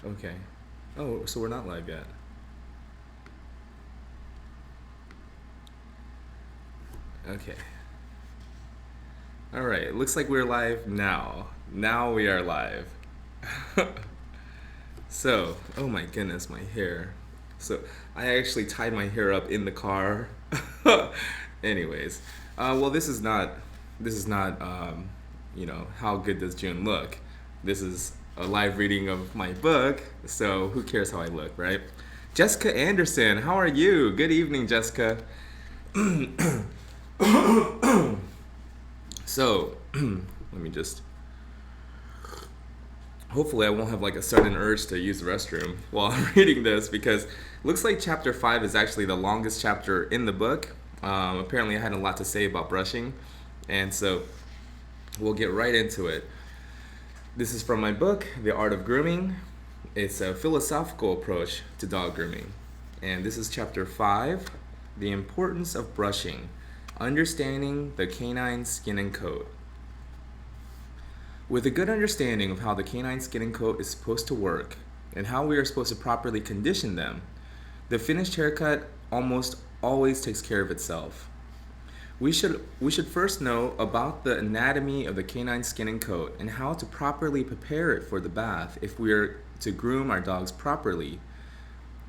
Okay. Oh, so we're not live yet. Okay. All right. Looks like we're live now. Now we are live. So, oh my goodness, my hair. So, I actually tied my hair up in the car. Anyways, well, this is not, how good does June look? This is a live reading of my book, so who cares how I look, right? Jessica Anderson, how are you? Good evening, Jessica. So, let me just. Hopefully, I won't have like a sudden urge to use the restroom while I'm reading this because it looks like chapter 5 is actually the longest chapter in the book. Apparently, I had a lot to say about brushing, and so we'll get right into it. This is from my book, The Art of Grooming. It's a philosophical approach to dog grooming. And this is chapter 5, The Importance of Brushing, Understanding the Canine Skin and Coat. With a good understanding of how the canine skin and coat is supposed to work and how we are supposed to properly condition them, the finished haircut almost always takes care of itself. We should first know about the anatomy of the canine skin and coat and how to properly prepare it for the bath if we are to groom our dogs properly.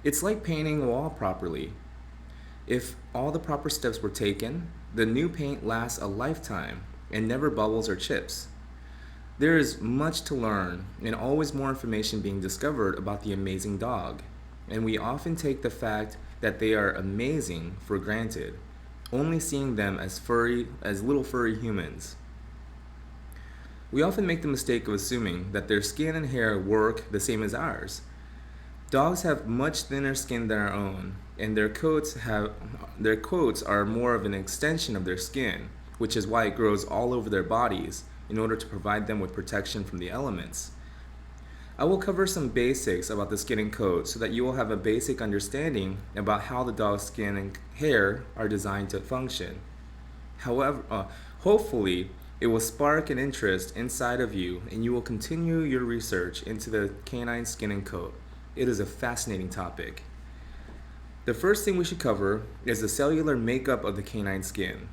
It's like painting a wall properly. If all the proper steps were taken, the new paint lasts a lifetime and never bubbles or chips. There is much to learn and always more information being discovered about the amazing dog, and we often take the fact that they are amazing for granted, only seeing them as little furry humans. We often make the mistake of assuming that their skin and hair work the same as ours. Dogs have much thinner skin than our own, and their coats are more of an extension of their skin, which is why it grows all over their bodies in order to provide them with protection from the elements. I will cover some basics about the skin and coat so that you will have a basic understanding about how the dog's skin and hair are designed to function. Hopefully, it will spark an interest inside of you and you will continue your research into the canine skin and coat. It is a fascinating topic. The first thing we should cover is the cellular makeup of the canine skin.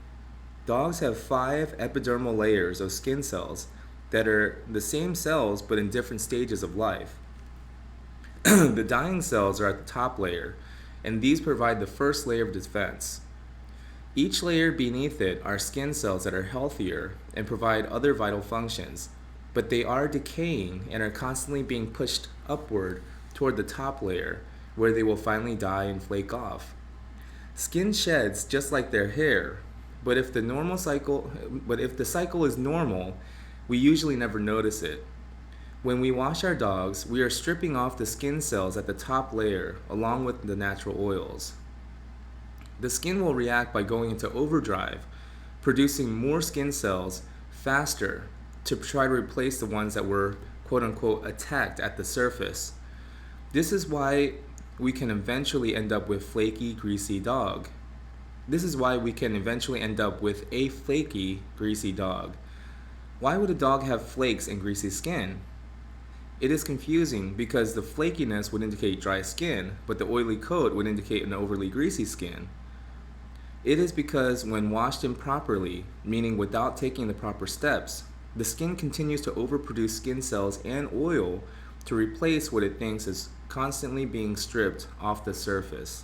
Dogs have 5 epidermal layers of skin cells that are the same cells but in different stages of life. The dying cells are at the top layer, and these provide the first layer of defense. Each layer beneath it are skin cells that are healthier and provide other vital functions, but they are decaying and are constantly being pushed upward toward the top layer, where they will finally die and flake off. Skin sheds just like their hair, but if the cycle is normal, we usually never notice it. When we wash our dogs, we are stripping off the skin cells at the top layer along with the natural oils. The skin will react by going into overdrive, producing more skin cells faster to try to replace the ones that were quote unquote attacked at the surface. This is why we can eventually end up with flaky, greasy dog. This is why we can eventually end up with a flaky, greasy dog. Why would a dog have flakes and greasy skin? It is confusing because the flakiness would indicate dry skin, but the oily coat would indicate an overly greasy skin. It is because when washed improperly, meaning without taking the proper steps, the skin continues to overproduce skin cells and oil to replace what it thinks is constantly being stripped off the surface.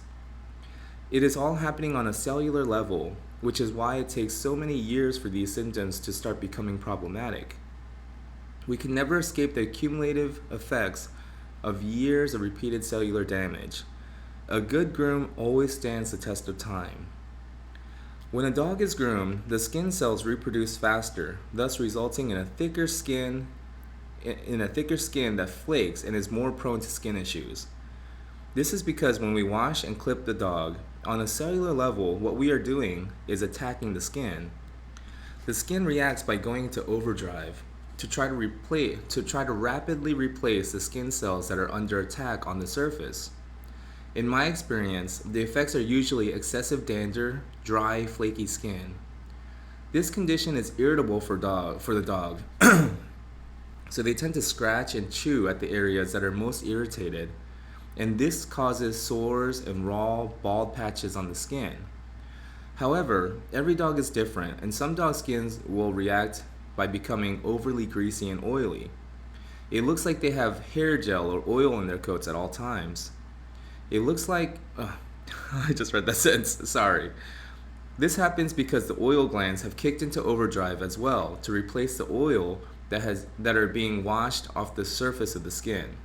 It is all happening on a cellular level, which is why it takes so many years for these symptoms to start becoming problematic. We can never escape the cumulative effects of years of repeated cellular damage. A good groom always stands the test of time. When a dog is groomed, the skin cells reproduce faster, thus resulting in a thicker skin that flakes and is more prone to skin issues. This is because when we wash and clip the dog, on a cellular level, what we are doing is attacking the skin. The skin reacts by going into overdrive to try to rapidly replace the skin cells that are under attack on the surface. In my experience, the effects are usually excessive dander, dry, flaky skin. This condition is irritable for the dog. So they tend to scratch and chew at the areas that are most irritated, and this causes sores and raw, bald patches on the skin. However, every dog is different, and some dog skins will react by becoming overly greasy and oily. It looks like they have hair gel or oil in their coats at all times. It looks like. I just read that sentence, sorry. This happens because the oil glands have kicked into overdrive as well to replace the oil that are being washed off the surface of the skin.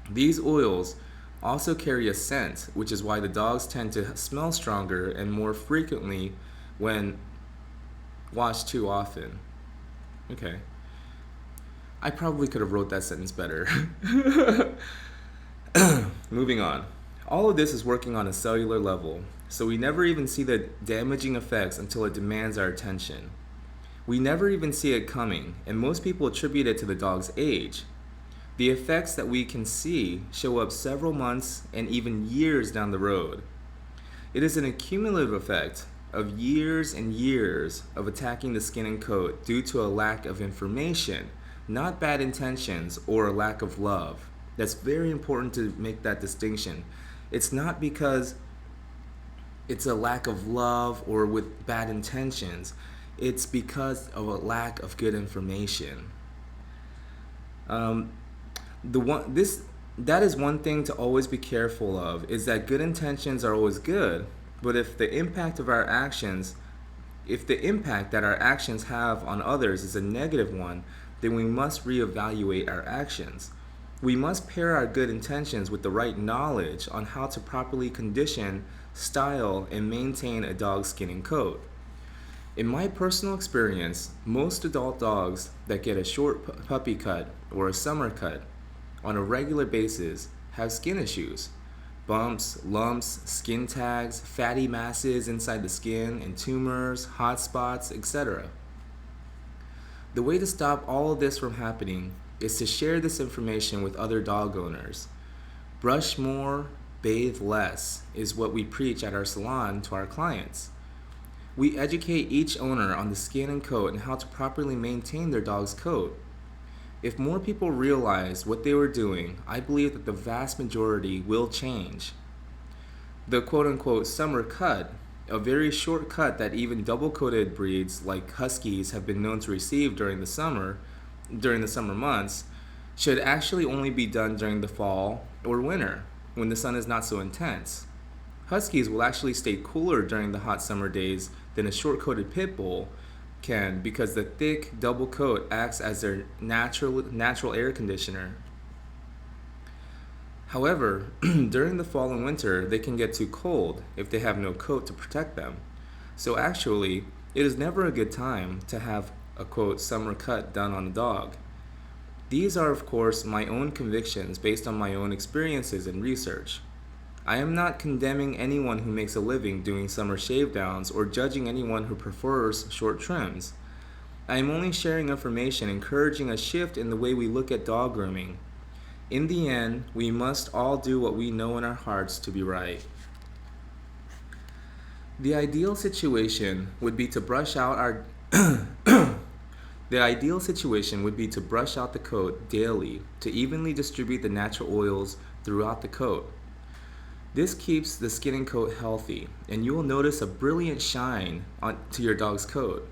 These oils also carry a scent, which is why the dogs tend to smell stronger and more frequently when washed too often. Okay. I probably could have wrote that sentence better. Moving on. All of this is working on a cellular level, so we never even see the damaging effects until it demands our attention. We never even see it coming, and most people attribute it to the dog's age. The effects that we can see show up several months and even years down the road. It is an accumulative effect of years and years of attacking the skin and coat due to a lack of information, not bad intentions or a lack of love. That's very important to make that distinction. It's not because it's a lack of love or with bad intentions. It's because of a lack of good information. That is one thing to always be careful of, is that good intentions are always good, but if the impact that our actions have on others is a negative one, then we must reevaluate our actions. We must pair our good intentions with the right knowledge on how to properly condition, style, and maintain a dog's skin and coat. In my personal experience, most adult dogs that get a short puppy cut or a summer cut on a regular basis have skin issues. Bumps, lumps, skin tags, fatty masses inside the skin, and tumors, hot spots, etc. The way to stop all of this from happening is to share this information with other dog owners. Brush more, bathe less is what we preach at our salon to our clients. We educate each owner on the skin and coat and how to properly maintain their dog's coat. If more people realize what they were doing, I believe that the vast majority will change. The quote-unquote summer cut, a very short cut that even double-coated breeds like Huskies have been known to receive during the summer months, should actually only be done during the fall or winter when the sun is not so intense. Huskies will actually stay cooler during the hot summer days than a short-coated pit bull can, because the thick double coat acts as their natural air conditioner. However, during the fall and winter, they can get too cold if they have no coat to protect them. So actually, it is never a good time to have a quote summer cut done on a dog. These are, of course, my own convictions based on my own experiences and research. I am not condemning anyone who makes a living doing summer shave downs or judging anyone who prefers short trims. I am only sharing information encouraging a shift in the way we look at dog grooming. In the end, we must all do what we know in our hearts to be right. The ideal situation would be to brush out the coat daily to evenly distribute the natural oils throughout the coat. This keeps the skin and coat healthy, and you will notice a brilliant shine to your dog's coat.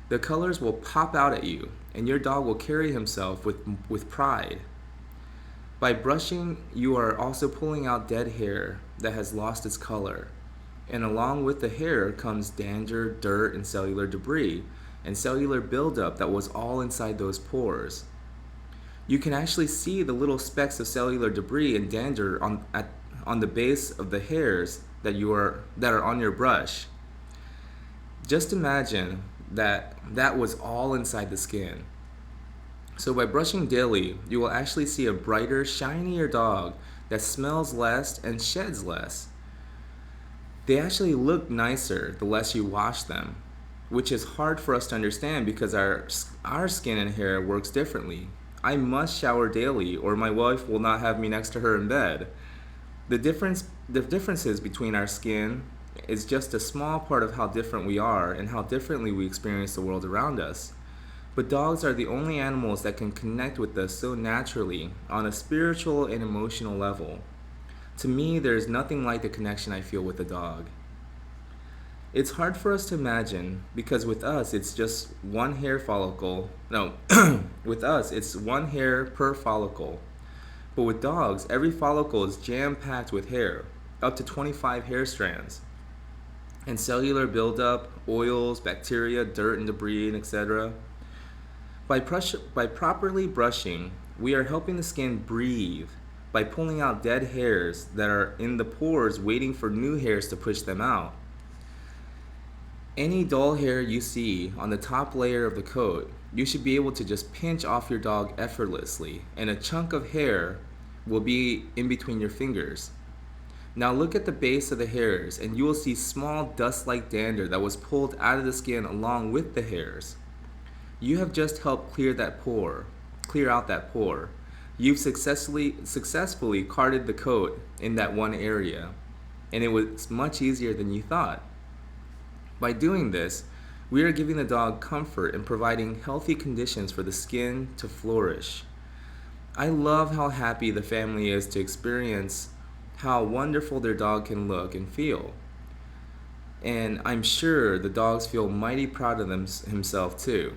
The colors will pop out at you, and your dog will carry himself with pride. By brushing, you are also pulling out dead hair that has lost its color, and along with the hair comes dander, dirt, and cellular debris, and cellular buildup that was all inside those pores. You can actually see the little specks of cellular debris and dander on the base of the hairs that are on your brush. Just imagine that was all inside the skin. So by brushing daily, you will actually see a brighter, shinier dog that smells less and sheds less. They actually look nicer the less you wash them, which is hard for us to understand because our skin and hair works differently. I must shower daily or my wife will not have me next to her in bed. The differences between our skin is just a small part of how different we are and how differently we experience the world around us. But dogs are the only animals that can connect with us so naturally on a spiritual and emotional level. To me, there is nothing like the connection I feel with a dog. It's hard for us to imagine because with us it's just one hair follicle. No, with us it's one hair per follicle. But with dogs, every follicle is jam packed with hair, up to 25 hair strands. And cellular buildup, oils, bacteria, dirt and debris, and etc. By properly brushing, we are helping the skin breathe by pulling out dead hairs that are in the pores waiting for new hairs to push them out. Any dull hair you see on the top layer of the coat, you should be able to just pinch off your dog effortlessly, and a chunk of hair will be in between your fingers. Now look at the base of the hairs, and you will see small dust-like dander that was pulled out of the skin along with the hairs. You have just helped clear out that pore. You've successfully carted the coat in that one area, and it was much easier than you thought. By doing this, we are giving the dog comfort and providing healthy conditions for the skin to flourish. I love how happy the family is to experience how wonderful their dog can look and feel. And I'm sure the dogs feel mighty proud of himself too.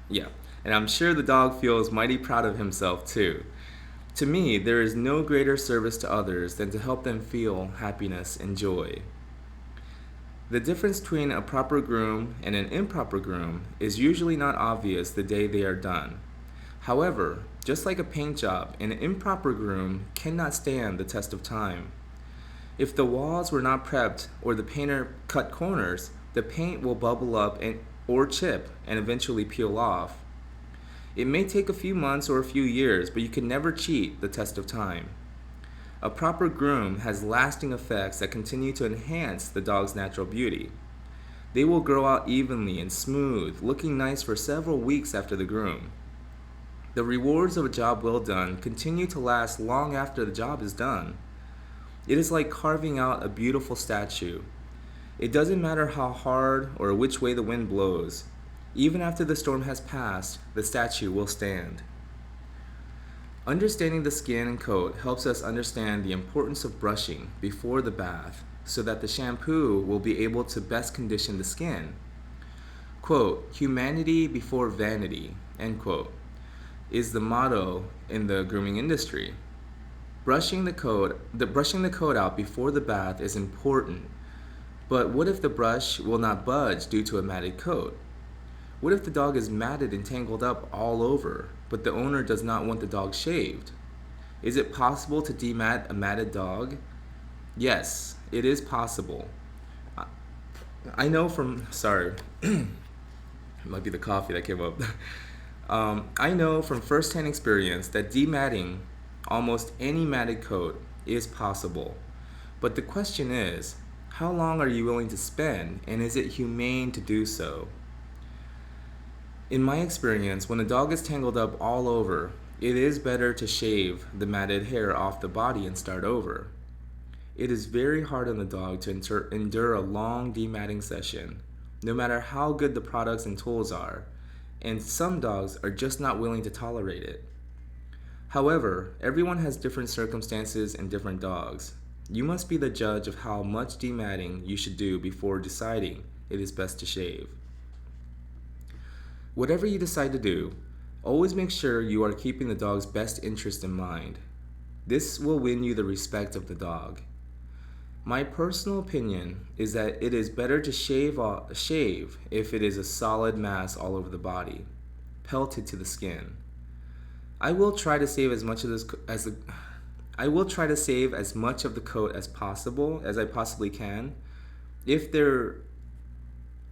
Yeah, and I'm sure the dog feels mighty proud of himself too. To me, there is no greater service to others than to help them feel happiness and joy. The difference between a proper groom and an improper groom is usually not obvious the day they are done. However, just like a paint job, an improper groom cannot stand the test of time. If the walls were not prepped or the painter cut corners, the paint will bubble up or chip and eventually peel off. It may take a few months or a few years, but you can never cheat the test of time. A proper groom has lasting effects that continue to enhance the dog's natural beauty. They will grow out evenly and smooth, looking nice for several weeks after the groom. The rewards of a job well done continue to last long after the job is done. It is like carving out a beautiful statue. It doesn't matter how hard or which way the wind blows. Even after the storm has passed, the statue will stand. Understanding the skin and coat helps us understand the importance of brushing before the bath so that the shampoo will be able to best condition the skin. Quote, "Humanity before vanity," end quote, is the motto in the grooming industry. Brushing the coat out before the bath is important, but what if the brush will not budge due to a matted coat? What if the dog is matted and tangled up all over, but the owner does not want the dog shaved? Is it possible to demat a matted dog? Yes, it is possible. I know from, sorry, it might be the coffee that came up. I know from first-hand experience that dematting almost any matted coat is possible. But the question is, how long are you willing to spend, and is it humane to do so? In my experience, when a dog is tangled up all over, it is better to shave the matted hair off the body and start over. It is very hard on the dog to endure a long dematting session, no matter how good the products and tools are, and some dogs are just not willing to tolerate it. However, everyone has different circumstances and different dogs. You must be the judge of how much dematting you should do before deciding it is best to shave. Whatever you decide to do, always make sure you are keeping the dog's best interest in mind. This will win you the respect of the dog. My personal opinion is that it is better to shave if it is a solid mass all over the body, pelted to the skin. I will try to save as much of the coat as possible as I possibly can. If there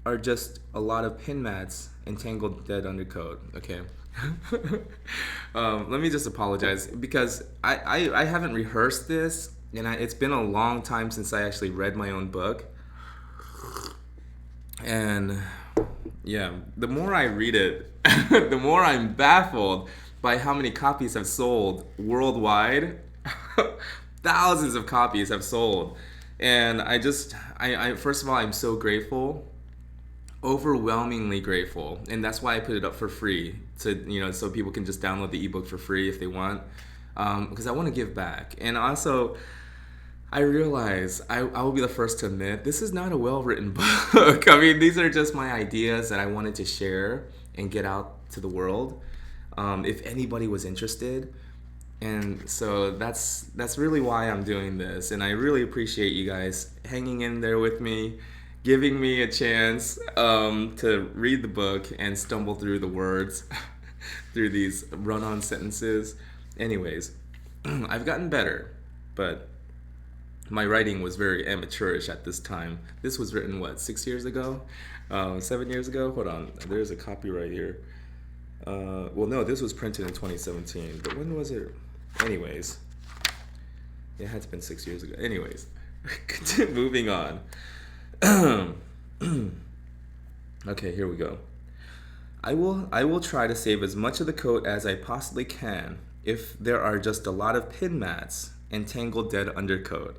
are just a lot of pin mats and tangled dead undercoat, okay. Let me just apologize because I haven't rehearsed this, and it's been a long time since I actually read my own book. And yeah, the more I read it, the more I'm baffled by how many copies have sold worldwide. Thousands of copies have sold. And I first of all, I'm so grateful Overwhelmingly grateful, and that's why I put it up for free so people can just download the ebook for free if they want, because I want to give back. And also, I realize I will be the first to admit this is not a well-written book. I mean, these are just my ideas that I wanted to share and get out to the world, if anybody was interested. And so that's really why I'm doing this, and I really appreciate you guys hanging in there with me, giving me a chance to read the book and stumble through the words, through these run-on sentences. Anyways, I've gotten better, but my writing was very amateurish at this time. This was written, what, 6 years ago? 7 years ago? Hold on, there's a copy right here. Well, no, this was printed in 2017, but when was it? Anyways, it had to have been 6 years ago. Anyways, moving on. Okay, here we go. I will try to save as much of the coat as I possibly can if there are just a lot of pin mats and tangled dead undercoat.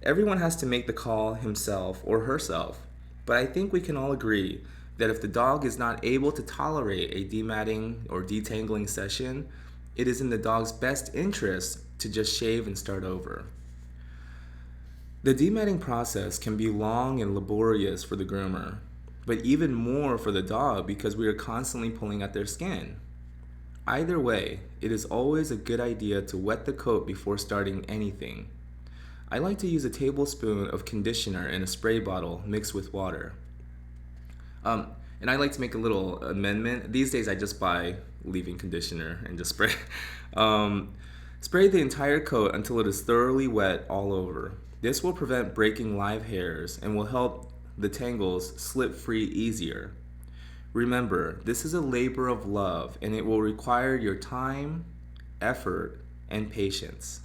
Everyone has to make the call himself or herself, but I think we can all agree that if the dog is not able to tolerate a dematting or detangling session, it is in the dog's best interest to just shave and start over. The dematting process can be long and laborious for the groomer, but even more for the dog because we are constantly pulling at their skin. Either way, it is always a good idea to wet the coat before starting anything. I like to use a tablespoon of conditioner in a spray bottle mixed with water. And I like to make a little amendment. These days I just buy leave-in conditioner and just spray. Spray the entire coat until it is thoroughly wet all over. This will prevent breaking live hairs and will help the tangles slip free easier. Remember, this is a labor of love and it will require your time, effort, and patience.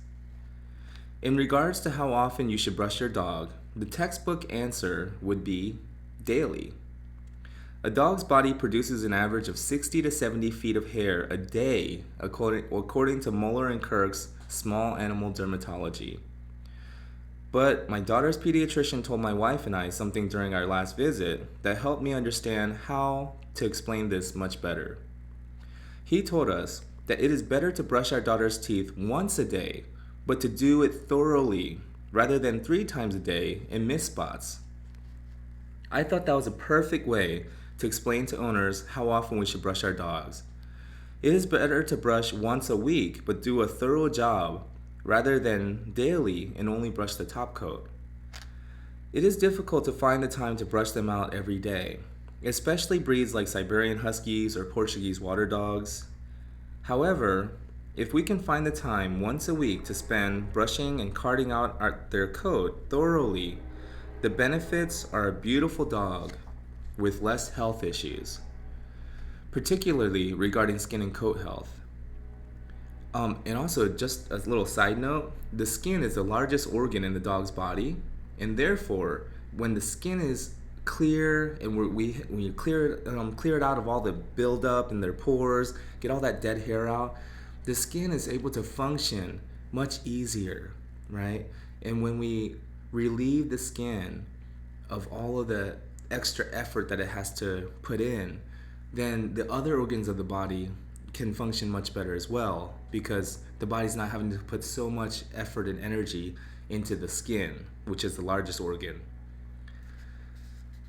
In regards to how often you should brush your dog, the textbook answer would be daily. A dog's body produces an average of 60 to 70 feet of hair a day, according to Muller and Kirk's Small Animal Dermatology. But my daughter's pediatrician told my wife and I something during our last visit that helped me understand how to explain this much better. He told us that it is better to brush our daughter's teeth once a day, but to do it thoroughly rather than 3 times a day and miss spots. I thought that was a perfect way to explain to owners how often we should brush our dogs. It is better to brush once a week but do a thorough job rather than daily and only brush the top coat. It is difficult to find the time to brush them out every day, especially breeds like Siberian Huskies or Portuguese water dogs. However, if we can find the time once a week to spend brushing and carding out their coat thoroughly, the benefits are a beautiful dog with less health issues, particularly regarding skin and coat health. And also, just a little side note, the skin is the largest organ in the dog's body, and therefore, when the skin is clear and we clear it out of all the buildup in their pores, get all that dead hair out, the skin is able to function much easier, right? And when we relieve the skin of all of the extra effort that it has to put in, then the other organs of the body can function much better as well, because the body's not having to put so much effort and energy into the skin, which is the largest organ.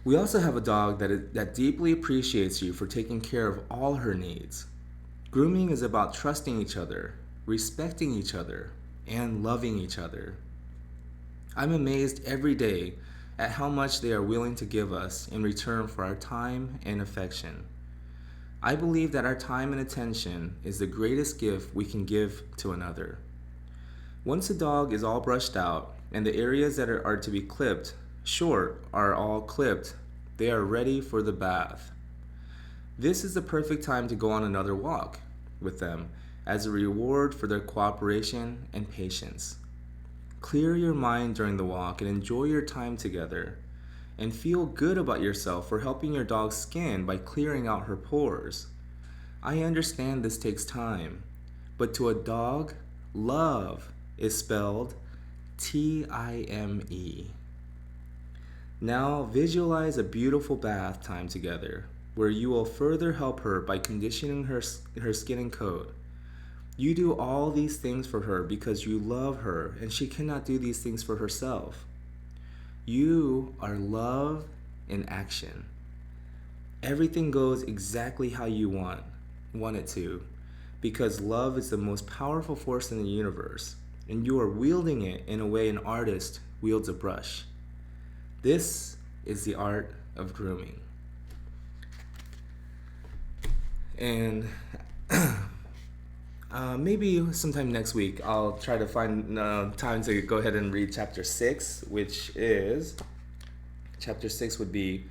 We also have a dog that deeply appreciates you for taking care of all her needs. Grooming is about trusting each other, respecting each other, and loving each other. I'm amazed every day at how much they are willing to give us in return for our time and affection. I believe that our time and attention is the greatest gift we can give to another. Once a dog is all brushed out and the areas that are to be clipped short are all clipped, they are ready for the bath. This is the perfect time to go on another walk with them as a reward for their cooperation and patience. Clear your mind during the walk and enjoy your time together, and feel good about yourself for helping your dog's skin by clearing out her pores. I understand this takes time, but to a dog, love is spelled Time. Now visualize a beautiful bath time together, where you will further help her by conditioning her skin and coat. You do all these things for her because you love her and she cannot do these things for herself. You are love in action. Everything goes exactly how you want it to, because love is the most powerful force in the universe, and you are wielding it in a way an artist wields a brush. This is the art of grooming. And maybe sometime next week I'll try to find time to go ahead and read chapter 6, which is chapter 6 would be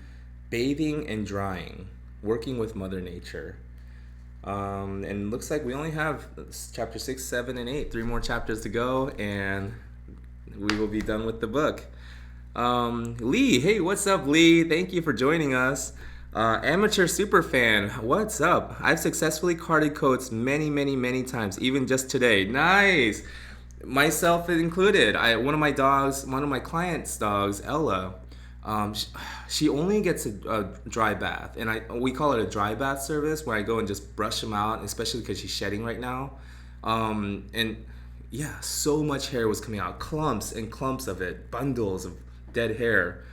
bathing and drying, working with Mother Nature. And looks like we only have chapter 6, 7, and 8, 3 more chapters to go, and we will be done with the book. Lee, hey, what's up, Lee? Thank you for joining us. Amateur super fan, what's up? I've successfully carded coats many, many, many times, even just today. Nice. Myself included. One of my clients' dogs, Ella, she only gets a dry bath, and we call it a dry bath service, where I go and just brush them out, especially because she's shedding right now. And yeah, so much hair was coming out, clumps and clumps of it, bundles of dead hair.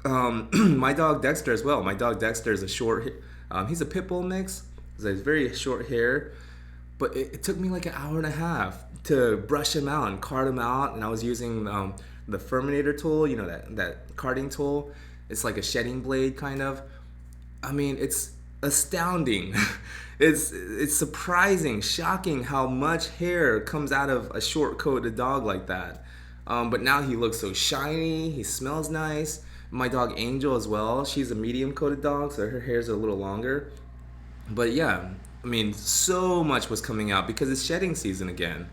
My dog Dexter as well. My dog Dexter is he's a pit bull mix. He's very short hair, but it took me like an hour and a half to brush him out and card him out, and I was using the Furminator tool, that carding tool. It's like a shedding blade kind of. I mean, it's astounding. It's surprising, shocking how much hair comes out of a short-coated dog like that. But now he looks so shiny. He smells nice. My dog Angel as well. She's a medium-coated dog, so her hair's a little longer. But yeah, I mean, so much was coming out because it's shedding season again.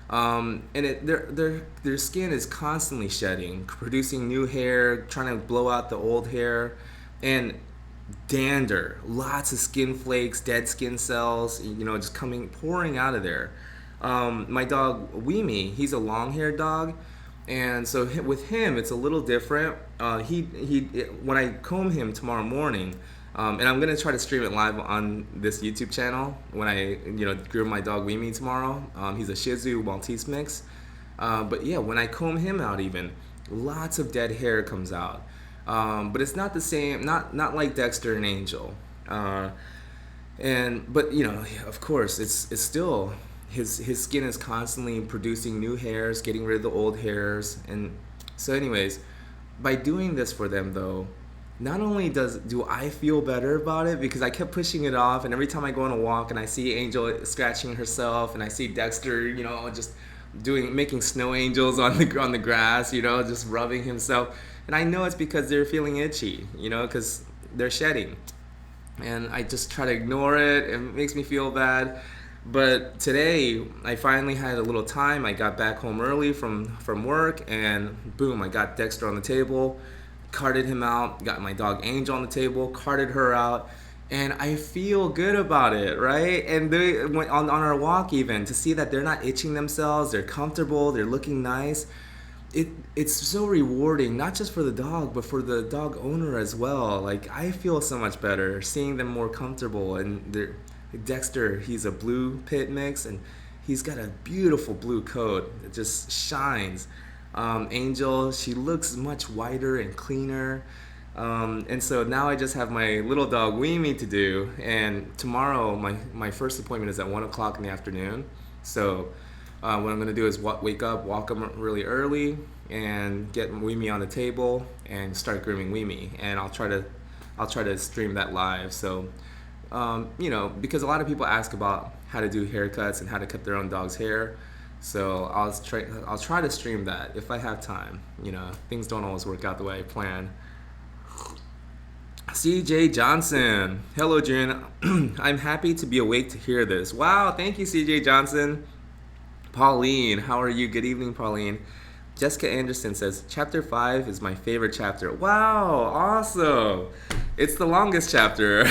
And their skin is constantly shedding, producing new hair, trying to blow out the old hair, and dander, lots of skin flakes, dead skin cells, just pouring out of there. My dog Weemy, he's a long-haired dog, and so with him it's a little different. When I comb him tomorrow morning. And I'm gonna try to stream it live on this YouTube channel when I, groom my dog Weemy tomorrow. He's a Shih Tzu Maltese mix. But yeah, when I comb him out, even lots of dead hair comes out. But it's not the same, not like Dexter and Angel. But of course, it's still his skin is constantly producing new hairs, getting rid of the old hairs, and so anyways, by doing this for them though. Not only do I feel better about it, because I kept pushing it off, and every time I go on a walk and I see Angel scratching herself, and I see Dexter, just making snow angels on the grass, just rubbing himself, and I know it's because they're feeling itchy, because they're shedding, and I just try to ignore it, and it makes me feel bad. But today, I finally had a little time. I got back home early from work, and boom, I got Dexter on the table. Carted him out, got my dog Angel on the table, carted her out, and I feel good about it, right? And they went on our walk, even to see that they're not itching themselves, they're comfortable, they're looking nice. It's so rewarding, not just for the dog, but for the dog owner as well. Like, I feel so much better seeing them more comfortable. And Dexter, he's a blue pit mix, and he's got a beautiful blue coat. It just shines. Angel, she looks much whiter and cleaner. And so now I just have my little dog Weemy to do. And tomorrow, my first appointment is at 1 o'clock in the afternoon. So what I'm going to do is wake up, walk him really early, and get Weemy on the table and start grooming Weemy. And I'll try to stream that live. So, because a lot of people ask about how to do haircuts and how to cut their own dog's hair. So I'll try to stream that if I have time. Things don't always work out the way I plan. CJ Johnson. Hello, Jen. I'm happy to be awake to hear this. Wow, thank you, CJ Johnson. Pauline, how are you? Good evening, Pauline. Jessica Anderson says, Chapter 5 is my favorite chapter. Wow, awesome. It's the longest chapter.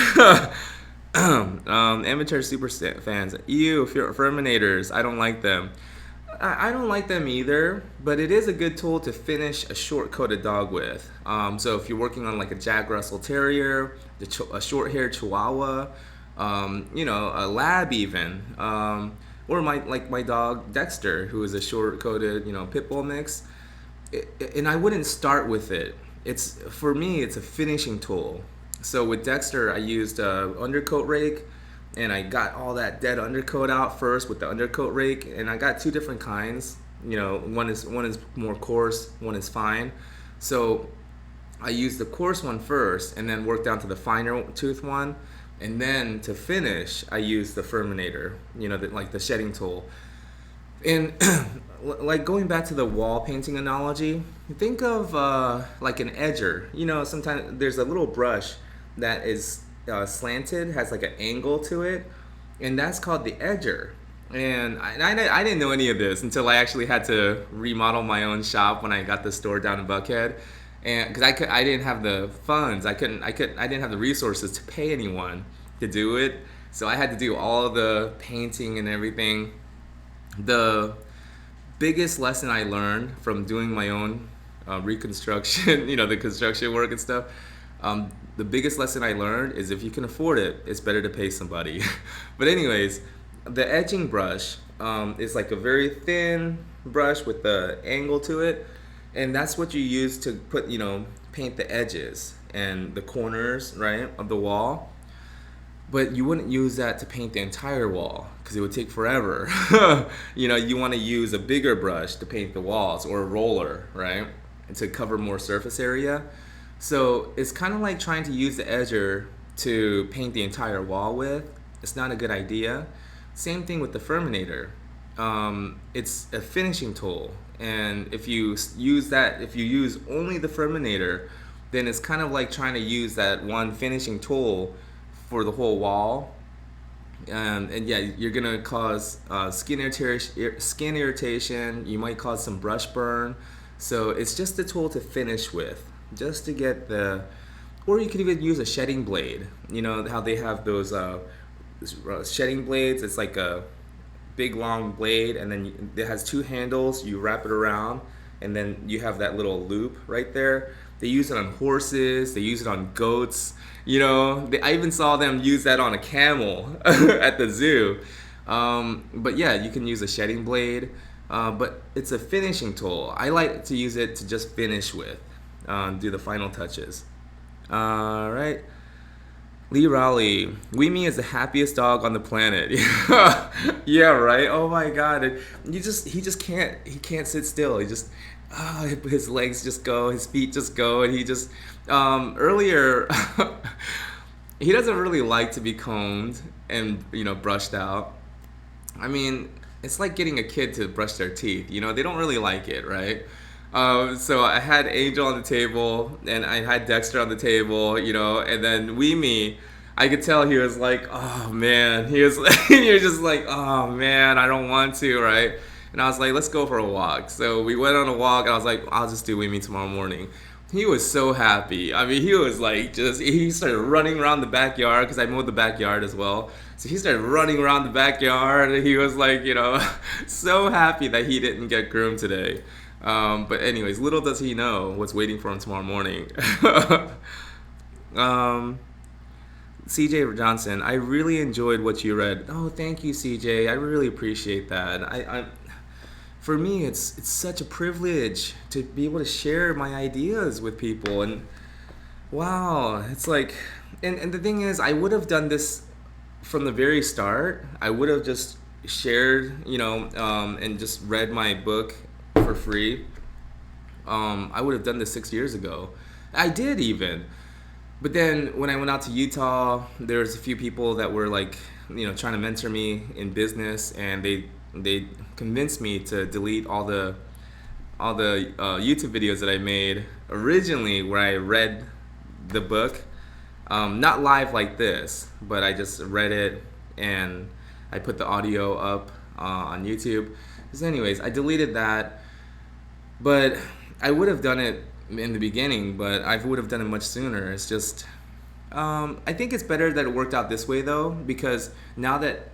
Amateur super fans. Furminators, I don't like them. I don't like them either, but it is a good tool to finish a short-coated dog with. So if you're working on like a Jack Russell Terrier, a short-haired Chihuahua, a Lab even, or my dog Dexter, who is a short-coated pit bull mix. And I wouldn't start with it. For me, it's a finishing tool. So with Dexter, I used a undercoat rake, and I got all that dead undercoat out first with the undercoat rake, and I got two different kinds. One is more coarse, one is fine. So I used the coarse one first, and then worked down to the finer tooth one, and then to finish, I used the Furminator, like the shedding tool. And like going back to the wall painting analogy, think of like an edger. Sometimes there's a little brush that is slanted, has like an angle to it, and that's called the edger. And I didn't know any of this until I actually had to remodel my own shop when I got the store down in Buckhead, and because I didn't have the funds, I didn't have the resources to pay anyone to do it, so I had to do all the painting and everything. The biggest lesson I learned from doing my own reconstruction, the construction work and stuff, the biggest lesson I learned is if you can afford it, it's better to pay somebody. But anyways, the etching brush is like a very thin brush with the angle to it, and that's what you use to put, paint the edges and the corners, right, of the wall. But you wouldn't use that to paint the entire wall because it would take forever. You want to use a bigger brush to paint the walls, or a roller, right, and to cover more surface area. So it's kind of like trying to use the edger to paint the entire wall with. It's not a good idea. Same thing with the Furminator. It's a finishing tool, and if you use only the Furminator, then it's kind of like trying to use that one finishing tool for the whole wall, and yeah, you're gonna cause skin irritation. You might cause some brush burn. So it's just a tool to finish with, just to get or you could even use a shedding blade. You know how they have those shedding blades? It's like a big long blade, and then it has two handles. You wrap it around, and then you have that little loop right there. They use it on horses. They use it on goats. I even saw them use that on a camel at the zoo. But yeah, you can use a shedding blade. But it's a finishing tool. I like to use it to just finish with, do the final touches. All right. Lee Raleigh, Weemy is the happiest dog on the planet. Yeah, right. Oh my God, he just can't sit still. His legs just go, his feet just go, and he just earlier he doesn't really like to be combed and brushed out. I mean, it's like getting a kid to brush their teeth. They don't really like it, right? So I had Angel on the table, and I had Dexter on the table, and then Weemy, I could tell he was like, oh man, he was just like, oh man, I don't want to, right? And I was like, let's go for a walk. So we went on a walk, and I was like, I'll just do Weemy tomorrow morning. He was so happy. I mean, he was like, he started running around the backyard, because I mowed the backyard as well. So he started running around the backyard, and he was like, so happy that he didn't get groomed today. But anyways, little does he know what's waiting for him tomorrow morning. CJ Johnson, I really enjoyed what you read. Oh, thank you, CJ. I really appreciate that. For me, it's such a privilege to be able to share my ideas with people. And wow, it's like, and the thing is, I would have done this from the very start. I would have just shared, and just read my book for free. I would have done this 6 years ago. I did even. But then when I went out to Utah, there was a few people that were like, trying to mentor me in business, and they convinced me to delete all the YouTube videos that I made originally where I read the book, not live like this, but I just read it and I put the audio up on YouTube. So anyways, I deleted that, but I would have done it in the beginning, but I would have done it much sooner. It's just, I think it's better that it worked out this way though, because now that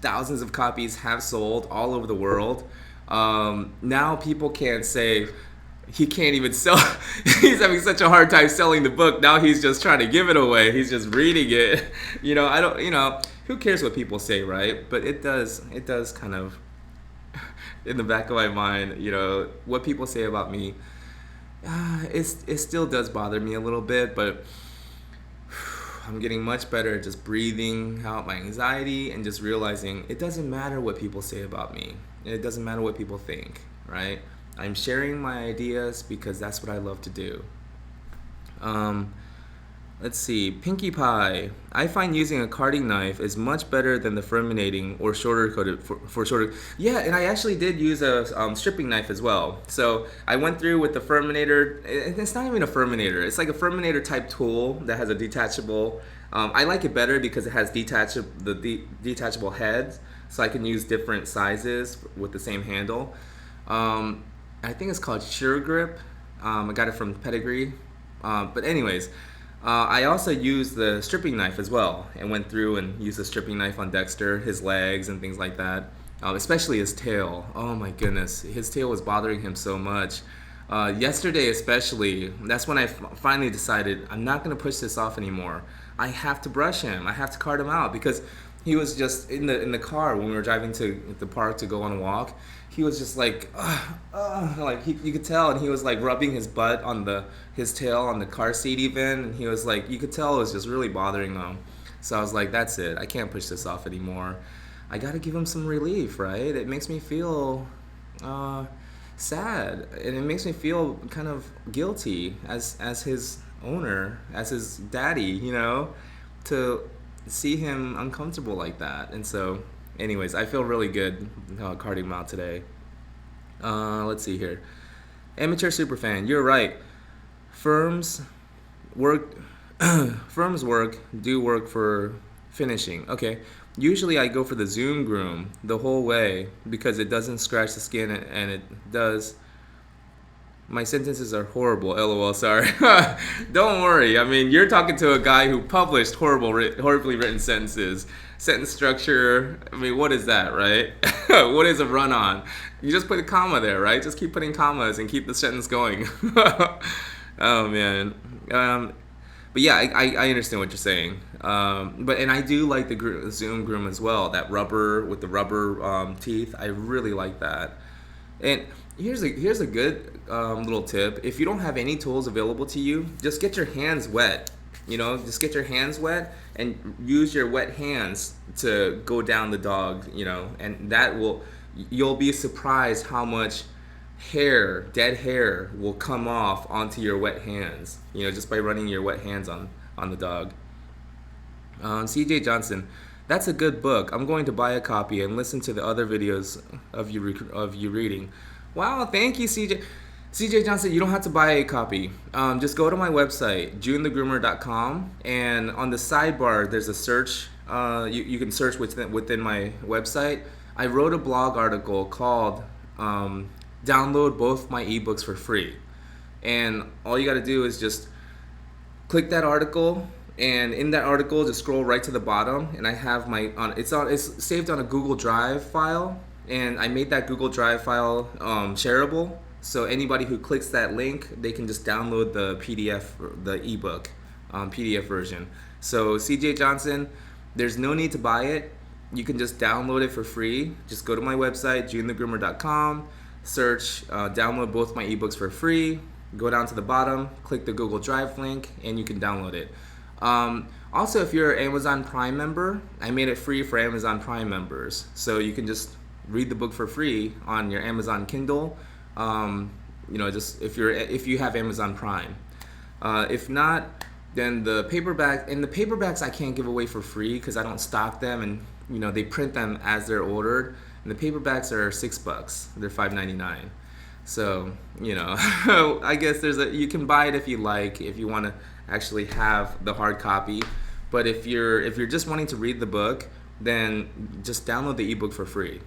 thousands of copies have sold all over the world, Now people can't say he can't even sell. He's having such a hard time selling the book. Now he's just trying to give it away. He's just reading it. I don't. Who cares what people say, right? But it does kind of in the back of my mind. What people say about me. It still does bother me a little bit, but I'm getting much better at just breathing out my anxiety and just realizing it doesn't matter what people say about me. It doesn't matter what people think, right? I'm sharing my ideas because that's what I love to do. Let's see, Pinkie Pie. I find using a carding knife is much better than the furminating or shorter coated for shorter. Yeah, and I actually did use a stripping knife as well. So I went through with the furminator. It's not even a furminator. It's like a furminator type tool that has a detachable. I like it better because it has detachable heads, so I can use different sizes with the same handle. I think it's called Sure Grip. I got it from Pedigree. But anyways. I also used the stripping knife as well and went through and used the stripping knife on Dexter, his legs and things like that, especially his tail. Oh my goodness, his tail was bothering him so much. Yesterday especially, that's when I finally decided I'm not going to push this off anymore. I have to brush him. I have to cart him out because he was just in the car when we were driving to the park to go on a walk. He was just like, like you could tell, and he was like rubbing his butt on his tail on the car seat even, and he was like, you could tell it was just really bothering him. So I was like, that's it. I can't push this off anymore. I got to give him some relief, right? It makes me feel sad, and it makes me feel kind of guilty as his owner, as his daddy, to see him uncomfortable like that. And so anyways, I feel really good carting him out today. Let's see here. Amateur superfan, you're right. Firms work do work for finishing. Okay. Usually I go for the Zoom groom the whole way because it doesn't scratch the skin and it does. My sentences are horrible. LOL. Sorry. Don't worry. I mean, you're talking to a guy who published horribly written sentences. Sentence structure. I mean, what is that, right? What is a run-on? You just put a comma there, right? Just keep putting commas and keep the sentence going. Oh man. But yeah, I understand what you're saying. And I do like the Zoom groom as well. That rubber with the rubber teeth. I really like that. And here's a good little tip. If you don't have any tools available to you, just get your hands wet. Just get your hands wet and use your wet hands to go down the dog. And you'll be surprised how much dead hair will come off onto your wet hands. Just by running your wet hands on the dog. CJ Johnson. That's a good book. I'm going to buy a copy and listen to the other videos of you reading. Wow, thank you, CJ. CJ Johnson, you don't have to buy a copy. Just go to my website, junetheggroomer.com, and on the sidebar, there's a search. You can search within my website. I wrote a blog article called Download Both My eBooks for Free. And all you got to do is just click that article. And in that article, just scroll right to the bottom, and I have it's saved on a Google Drive file, and I made that Google Drive file shareable, so anybody who clicks that link, they can just download the PDF, the ebook, PDF version. So CJ Johnson, there's no need to buy it. You can just download it for free. Just go to my website, junetheggroomer.com, search download both my ebooks for free. Go down to the bottom, click the Google Drive link, and you can download it. Also, if you're an Amazon Prime member, I made it free for Amazon Prime members, so you can just read the book for free on your Amazon Kindle. Just if you have Amazon Prime. If not, then the paperbacks I can't give away for free because I don't stock them, and they print them as they're ordered. And the paperbacks are $6. They're $5.99. So I guess you can buy it if you like, if you want to actually have the hard copy. But if you're just wanting to read the book, then just download the ebook for free.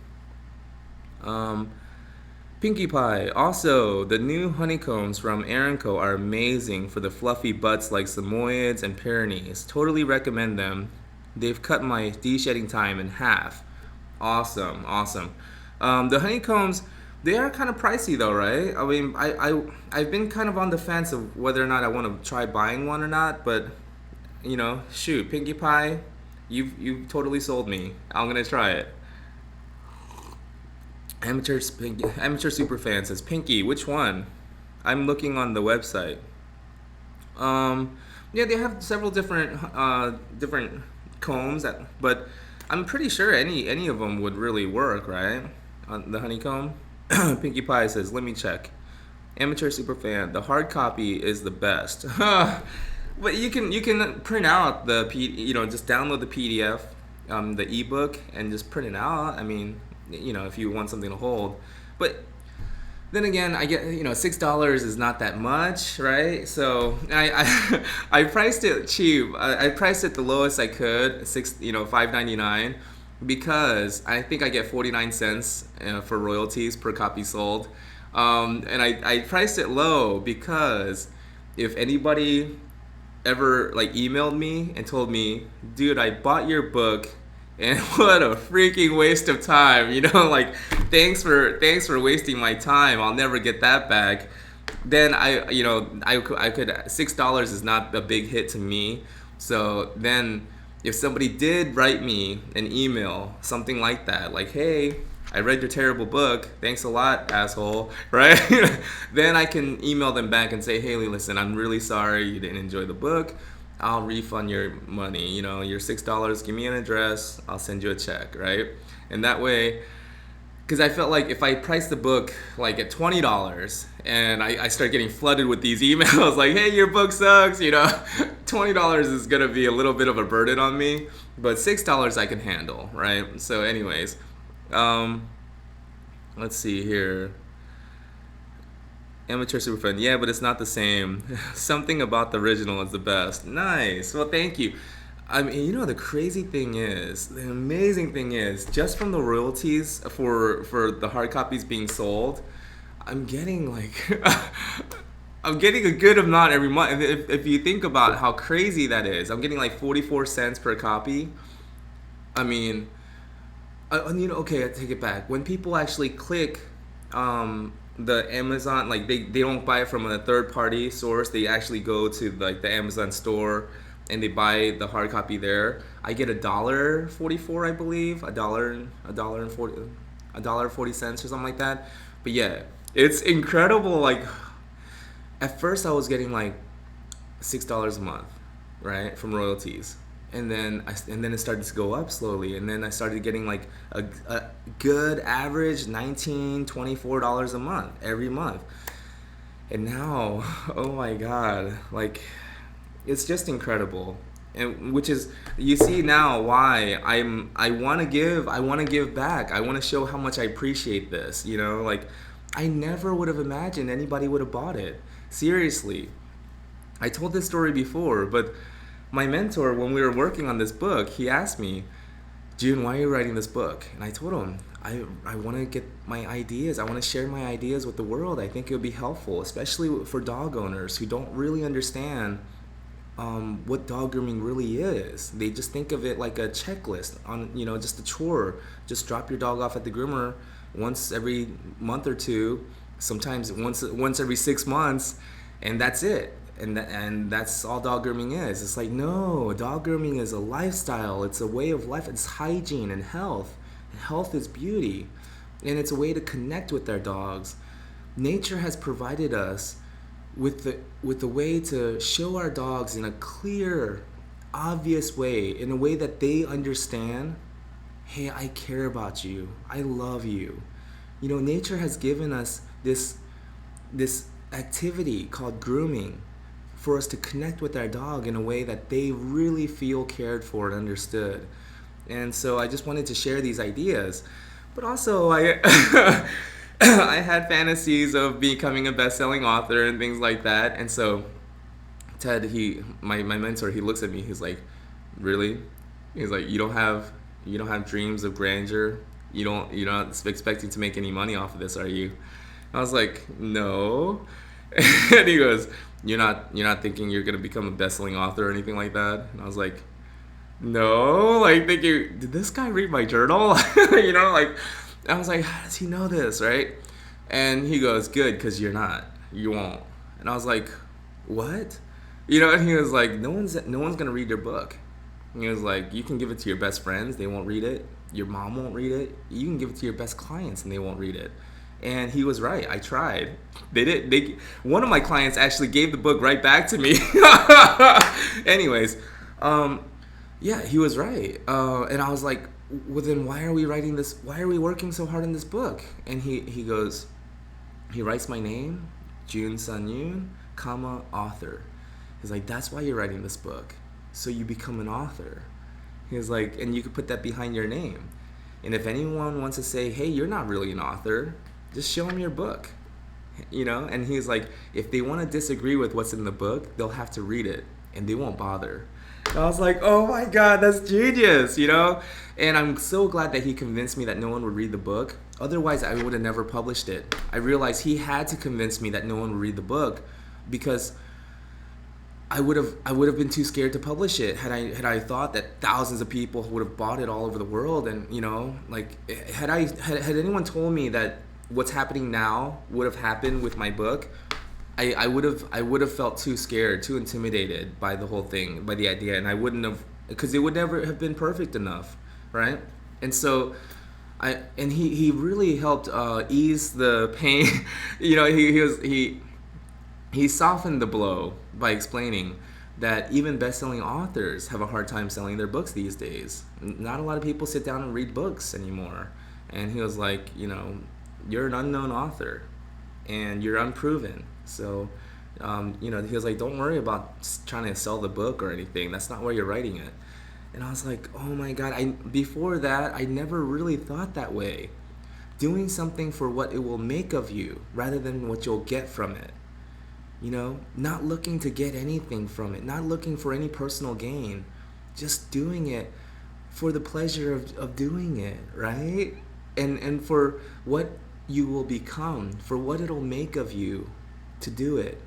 Pinkie Pie. Also, the new honeycombs from Aaron Co. are amazing for the fluffy butts like Samoyeds and Pyrenees. Totally recommend them. They've cut my de-shedding time in half. Awesome. The honeycombs, They are kind of pricey though, right? I mean, I've been kind of on the fence of whether or not I want to try buying one or not, but shoot, Pinkie Pie, you've totally sold me. I'm gonna try it. Amateur Superfan says, Pinky, which one? I'm looking on the website. Um, yeah, they have several different combs, but I'm pretty sure any of them would really work, right? The honeycomb. Pinkie Pie says, let me check. Amateur Superfan, the hard copy is the best. But you can print out just download the PDF, the ebook, and just print it out. I mean, if you want something to hold. But then again, I get $6 is not that much, right? So I priced it cheap. I priced it the lowest I could, $5.99, because I think I get 49 cents for royalties per copy sold. And I priced it low because if anybody ever like emailed me and told me, dude, I bought your book and what a freaking waste of time, like thanks for wasting my time, I'll never get that back, then I could, $6 is not a big hit to me. So then if somebody did write me an email, something like that, like, hey, I read your terrible book, thanks a lot, asshole, right? Then I can email them back and say, hey, listen, I'm really sorry you didn't enjoy the book. I'll refund your money, your $6, give me an address, I'll send you a check, right? And that way, because I felt like if I priced the book like at $20 and I start getting flooded with these emails like, hey, your book sucks, $20 is going to be a little bit of a burden on me, but $6 I can handle, right? So anyways, let's see here. Amateur Superfan, yeah, but it's not the same. Something about the original is the best. Nice. Well, thank you. I mean, the crazy thing is, the amazing thing is, just from the royalties for the hard copies being sold, I'm getting like, I'm getting a good amount every month. If you think about how crazy that is, I'm getting like 44 cents per copy. I mean, okay, I take it back. When people actually click, the Amazon, like they don't buy it from a third party source, they actually go to like the Amazon store and they buy the hard copy there, I get $1.44, I believe, $1.40 or something like that. But yeah, it's incredible. Like at first I was getting like $6 a month, right, from royalties, and then it started to go up slowly, and then I started getting like a good average $19-24 a month every month, and now, oh my god, like it's just incredible. And which is, you see now why I want to give back. I want to show how much I appreciate this, like I never would have imagined anybody would have bought it. Seriously, I told this story before, but my mentor, when we were working on this book, he asked me, June, why are you writing this book? And I told him, I want to get my ideas. I want to share my ideas with the world. I think it would be helpful, especially for dog owners who don't really understand what dog grooming really is. They just think of it like a checklist on, just a chore. Just drop your dog off at the groomer once every month or two, sometimes once every 6 months, and that's it. And that's all dog grooming is. It's like, no, dog grooming is a lifestyle. It's a way of life. It's hygiene and health. And health is beauty. And it's a way to connect with our dogs. Nature has provided us with the way to show our dogs in a clear, obvious way, in a way that they understand, hey, I care about you. I love you. Nature has given us this activity called grooming, for us to connect with our dog in a way that they really feel cared for and understood. And so I just wanted to share these ideas. But also I I had fantasies of becoming a best-selling author and things like that. And so Ted, my mentor, he looks at me, he's like, really? He's like, you don't have dreams of grandeur? You're not expecting to make any money off of this, are you? I was like, no. And he goes, you're not thinking you're gonna become a best-selling author or anything like that? And I was like, no. Like thinking, did this guy read my journal? Like I was like, how does he know this, right? And he goes, good, because you're not. You won't. And I was like, what? You know, and he was like, no one's gonna read your book. And he was like, you can give it to your best friends, they won't read it. Your mom won't read it. You can give it to your best clients, and they won't read it. And he was right. I tried. They did. One of my clients actually gave the book right back to me. Anyways, yeah, he was right. And I was like, well, then why are we writing this? Why are we working so hard on this book? And he goes, he writes my name, Jun Sun Yoon, comma, author. He's like, that's why you're writing this book, so you become an author. He was like, and you could put that behind your name. And if anyone wants to say, hey, you're not really an author, just show them your book. You know? And he's like, if they want to disagree with what's in the book, they'll have to read it, and they won't bother. And I was like, oh my God, that's genius, you know? And I'm so glad that he convinced me that no one would read the book. Otherwise, I would have never published it. I realized he had to convince me that no one would read the book, because I would have been too scared to publish it had I thought that thousands of people would have bought it all over the world. And you know, like, had anyone told me that what's happening now would have happened with my book, I would have felt too scared, too intimidated by the whole thing, by the idea, and I wouldn't have, because it would never have been perfect enough, right? And so he really helped ease the pain. You know, he softened the blow by explaining that even best-selling authors have a hard time selling their books these days. Not a lot of people sit down and read books anymore. And he was like, you know, you're an unknown author, and you're unproven. So, you know, he was like, don't worry about trying to sell the book or anything. That's not why you're writing it. And I was like, oh my God. Before that, I never really thought that way. Doing something for what it will make of you rather than what you'll get from it. You know, not looking to get anything from it, not looking for any personal gain, just doing it for the pleasure of doing it, right? And for what you will become, for what it'll make of you to do it.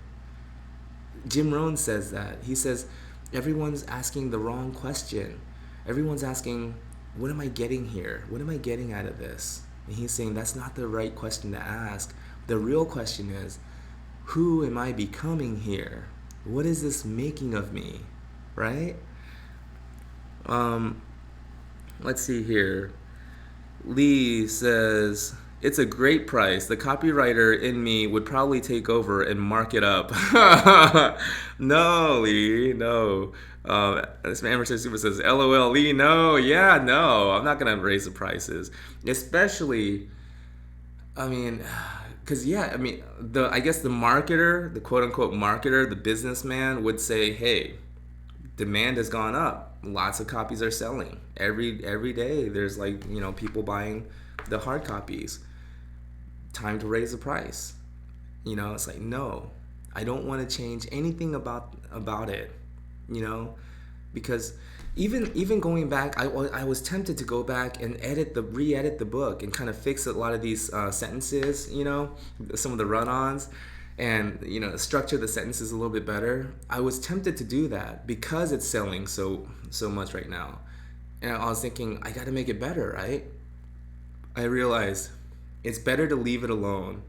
Jim Rohn says that. He says, everyone's asking the wrong question. Everyone's asking, what am I getting here? What am I getting out of this? And he's saying that's not the right question to ask. The real question is, who am I becoming here? What is this making of me? Right? Let's see here. Lee says, it's a great price. The copywriter in me would probably take over and mark it up. No, Lee, no. This man Emerson Super says, LOL, Lee, no. Yeah, no. I'm not going to raise the prices. Especially, I mean, because, yeah, I mean, I guess the marketer, the quote-unquote marketer, the businessman would say, hey, demand has gone up. Lots of copies are selling. Every day there's, like, you know, people buying the hard copies. Time to raise the price. You know, it's like, no, I don't want to change anything about it, you know, because even going back, I was tempted to go back and re-edit the book and kind of fix a lot of these sentences, you know, some of the run-ons, and, you know, structure the sentences a little bit better. I was tempted to do that because it's selling so much right now. And I was thinking, I got to make it better, right? I realized it's better to leave it alone,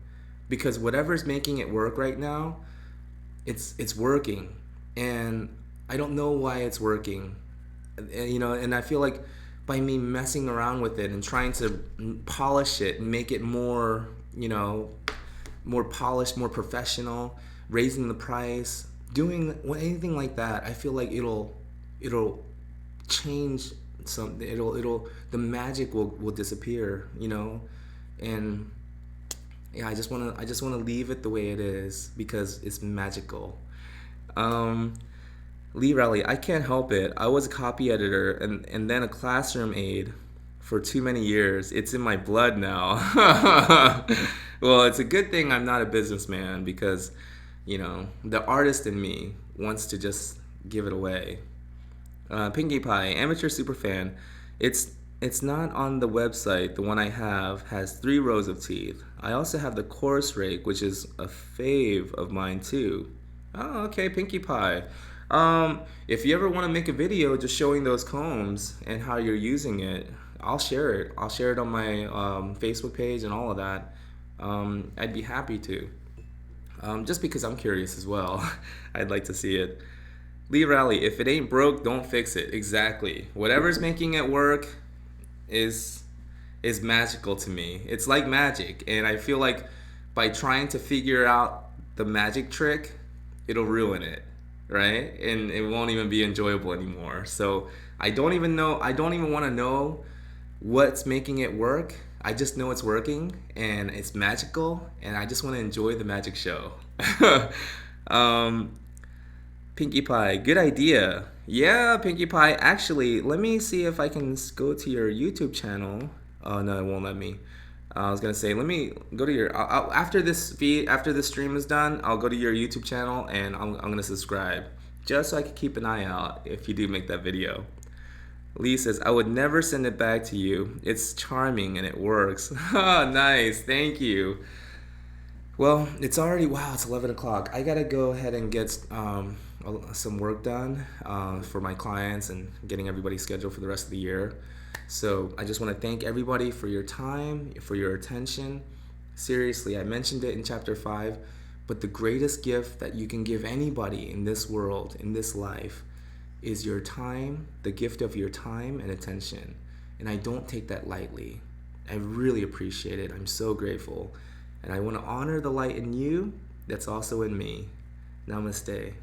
because whatever's making it work right now, it's working, and I don't know why it's working. You know, and I feel like by me messing around with it and trying to polish it and make it more, you know, more polished, more professional, raising the price, doing anything like that, I feel like it'll change something. The magic will disappear, you know. And yeah, I just wanna leave it the way it is because it's magical. Lee Raleigh, I can't help it. I was a copy editor and then a classroom aide for too many years. It's in my blood now. Well, it's a good thing I'm not a businessman, because, you know, the artist in me wants to just give it away. Pinkie Pie, amateur superfan. It's not on the website. The one I have has 3 rows of teeth. I also have the coarse rake, which is a fave of mine too. Oh, okay, Pinkie Pie. If you ever want to make a video just showing those combs and how you're using it, I'll share it. I'll share it on my Facebook page and all of that. I'd be happy to. Just because I'm curious as well. I'd like to see it. Lee Rally, if it ain't broke, don't fix it. Exactly. Whatever's making it work is is magical to me. It's like magic, and I feel like by trying to figure out the magic trick, it'll ruin it, right? And it won't even be enjoyable anymore. So I don't even know. I don't even want to know what's making it work. I just know it's working and it's magical, and I just want to enjoy the magic show. um, Pinkie Pie, good idea. Yeah, Pinkie Pie. Actually, let me see if I can go to your YouTube channel. Oh no, it won't let me. I was gonna say, let me go to your after this feed, after this stream is done. I'll go to your YouTube channel and I'm gonna subscribe just so I can keep an eye out if you do make that video. Lee says, I would never send it back to you. It's charming and it works. Oh, nice. Thank you. Well, it's already, wow, it's 11 o'clock. I gotta go ahead and get some work done for my clients and getting everybody scheduled for the rest of the year. So I just want to thank everybody for your time, for your attention. Seriously, I mentioned it in chapter 5, but the greatest gift that you can give anybody in this world, in this life, is your time, the gift of your time and attention. And I don't take that lightly. I really appreciate it. I'm so grateful. And I want to honor the light in you that's also in me. Namaste.